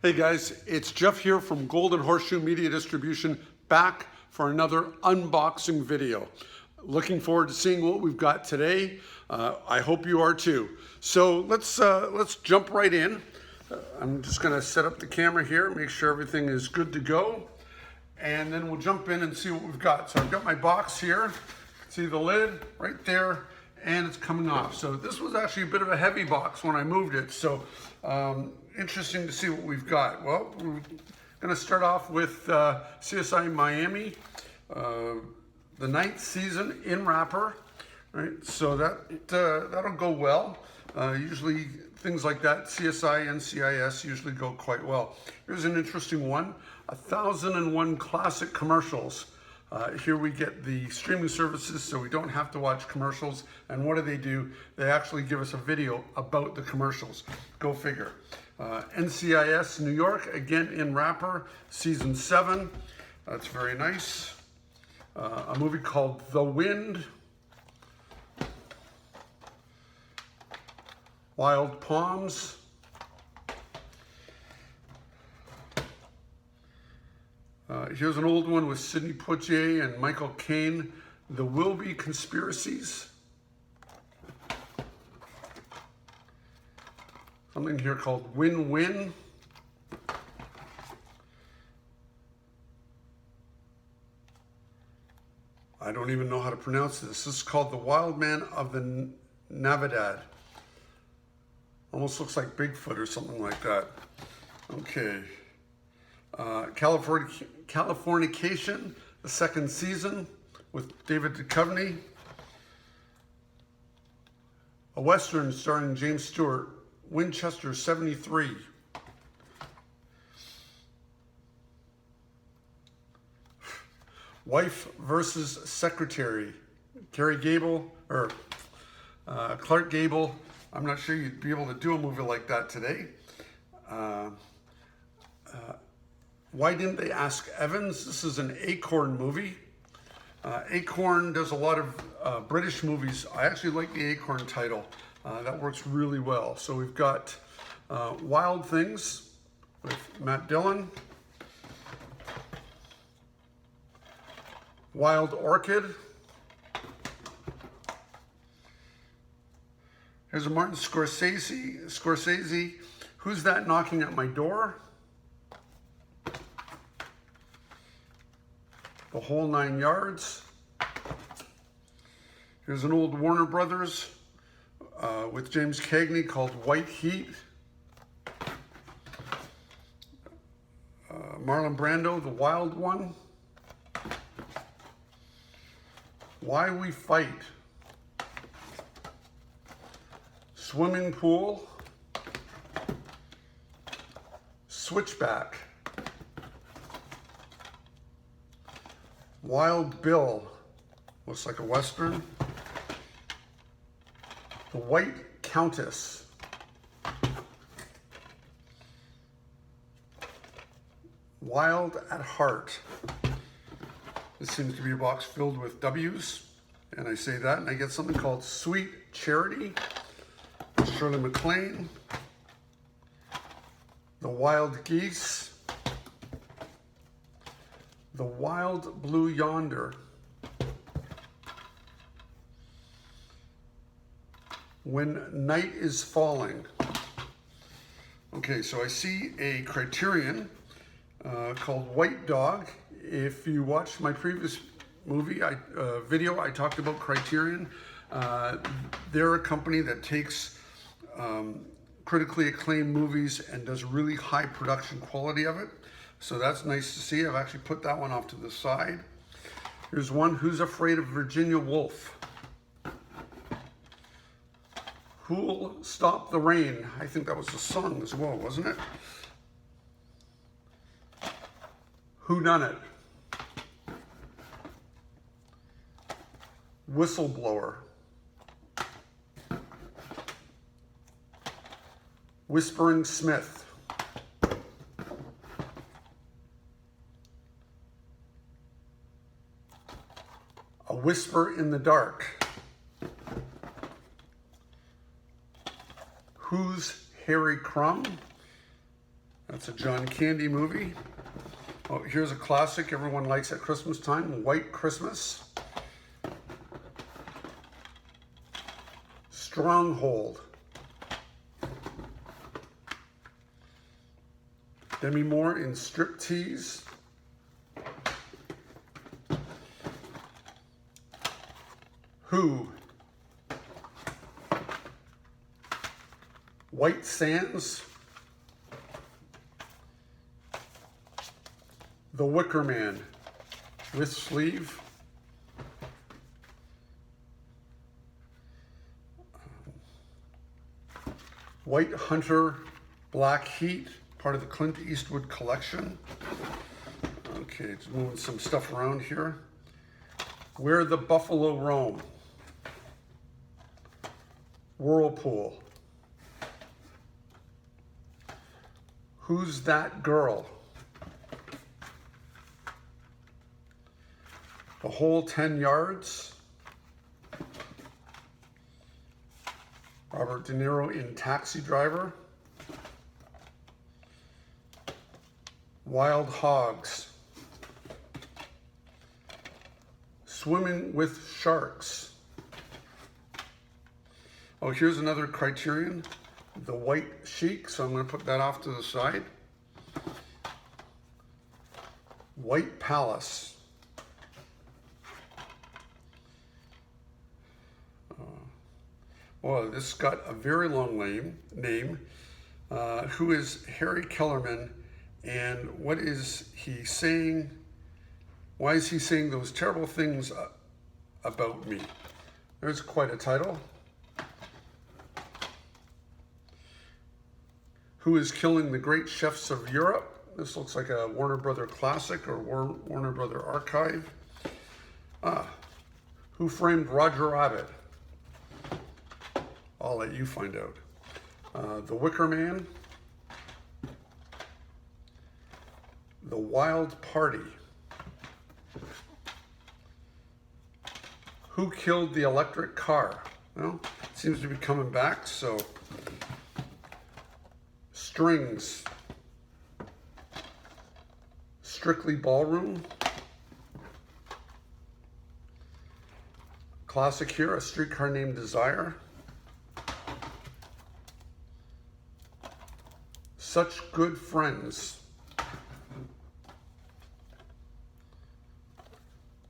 Hey guys, it's Jeff here from Golden Horseshoe Media Distribution, back for another unboxing video. Looking forward to seeing what we've got today. I hope you are too. So let's jump right in. I'm just going to set up the camera here, make sure everything is good to go, and then we'll jump in and see what we've got. So I've got my box here. See the lid right there, and it's coming off. So this was actually a bit of a heavy box when I moved it. So interesting to see what we've got. Well, we're going to start off with CSI Miami, the 9th season in wrapper. Right, so that'll go well. Usually things like that, CSI, NCIS, usually go quite well. Here's an interesting one: 1001 classic commercials. Here we get the streaming services, so we don't have to watch commercials. And what do? They actually give us a video about the commercials. Go figure. NCIS New York, again in wrapper, season 7. That's very nice. A movie called The Wind. Wild Palms. Here's an old one with Sidney Poitier and Michael Caine, The Wilby Conspiracies. Something here called Win-Win. I don't even know how to pronounce this. This is called The Wild Man of the Navidad. Almost looks like Bigfoot or something like that. Okay. Californication, the 2nd season with David Duchovny. A Western starring James Stewart, Winchester 73. Wife versus Secretary, Clark Gable. I'm not sure you'd be able to do a movie like that today. Why Didn't They Ask Evans? This is an Acorn movie. Acorn does a lot of British movies. I actually like the Acorn title. That works really well. So we've got Wild Things with Matt Dillon. Wild Orchid. Here's a Martin Scorsese. Who's That Knocking at My Door? The Whole 9 Yards. Here's an old Warner Brothers with James Cagney called White Heat. Marlon Brando, The Wild One. Why We Fight. Swimming Pool. Switchback. Wild Bill, looks like a Western. The White Countess. Wild at Heart. This seems to be a box filled with W's, and I say that, and I get something called Sweet Charity. Shirley MacLaine. The Wild Geese. The Wild Blue Yonder. When Night is Falling. Okay, so I see a Criterion called White Dog. If you watched my previous video, I talked about Criterion. They're a company that takes critically acclaimed movies and does really high production quality of it. So that's nice to see. I've actually put that one off to the side. Here's one, Who's Afraid of Virginia Woolf? Who'll Stop the Rain? I think that was a song as well, wasn't it? Who Done It? Whistleblower. Whispering Smith. A Whisper in the Dark. Who's Harry Crumb? That's a John Candy movie. Oh, here's a classic everyone likes at Christmas time, White Christmas. Stronghold. Demi Moore in Striptease. Who? White Sands. The Wicker Man with sleeve. White Hunter, Black Heat, part of the Clint Eastwood collection. Okay, just moving some stuff around here. Where the Buffalo Roam. Whirlpool. Who's That Girl? The Whole 10 Yards. Robert De Niro in Taxi Driver. Wild Hogs. Swimming with Sharks. Oh, here's another Criterion, The White Sheik, so I'm going to put that off to the side. White Palace. Well, this got a very long name. Who is Harry Kellerman, and what is he saying? Why is he saying those terrible things about me? There's quite a title. Who is Killing the Great Chefs of Europe? This looks like a Warner Brother classic or Warner Brother archive. Who Framed Roger Rabbit? I'll let you find out. The Wicker Man. The Wild Party. Who Killed the Electric Car? Well, it seems to be coming back, so. Strings. Strictly Ballroom. Classic here, A Streetcar Named Desire. Such Good Friends.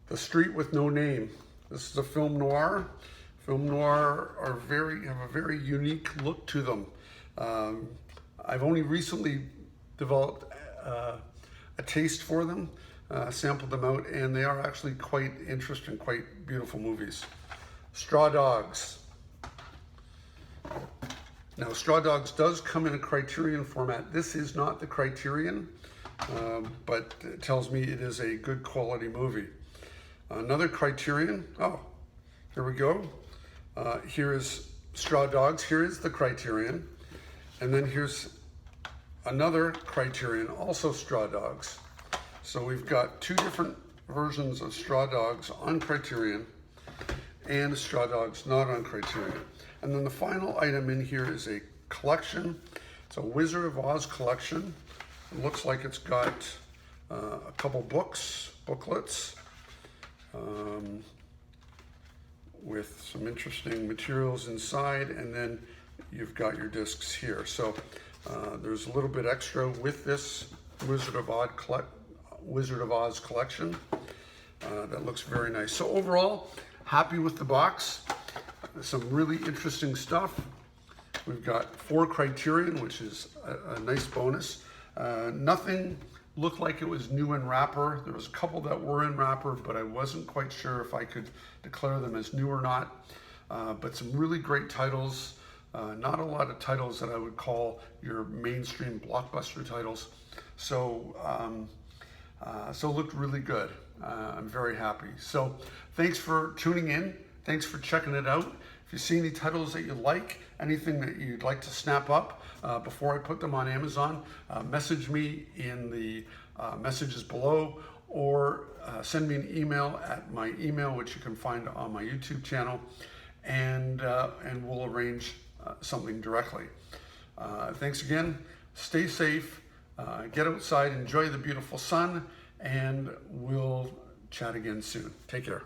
The Street with No Name. This is a film noir. Film noir have a very unique look to them. I've only recently developed a taste for them, sampled them out, and they are actually quite interesting, quite beautiful movies. Straw Dogs. Now, Straw Dogs does come in a Criterion format. This is not the Criterion, but it tells me it is a good quality movie. Another Criterion. Oh, here we go. Here is Straw Dogs. Here is the Criterion. And then here's another Criterion, also Straw Dogs. So we've got two different versions of Straw Dogs on Criterion and Straw Dogs not on Criterion. And then the final item in here is a collection. It's a Wizard of Oz collection. It looks like it's got a couple booklets, with some interesting materials inside, and then you've got your discs here. So there's a little bit extra with this Wizard of Oz collection that looks very nice. So overall, happy with the box. Some really interesting stuff. We've got 4 Criterion, which is a nice bonus. Nothing looked like it was new in wrapper. There was a couple that were in wrapper, but I wasn't quite sure if I could declare them as new or not. But some really great titles. Not a lot of titles that I would call your mainstream blockbuster titles. So, so it looked really good. I'm very happy. So thanks for tuning in. Thanks for checking it out. If you see any titles that you like, anything that you'd like to snap up before I put them on Amazon, message me in the messages below, or send me an email at my email, which you can find on my YouTube channel, and we'll arrange something directly. Thanks again. Stay safe. Get outside, enjoy the beautiful sun, and we'll chat again soon. Take care.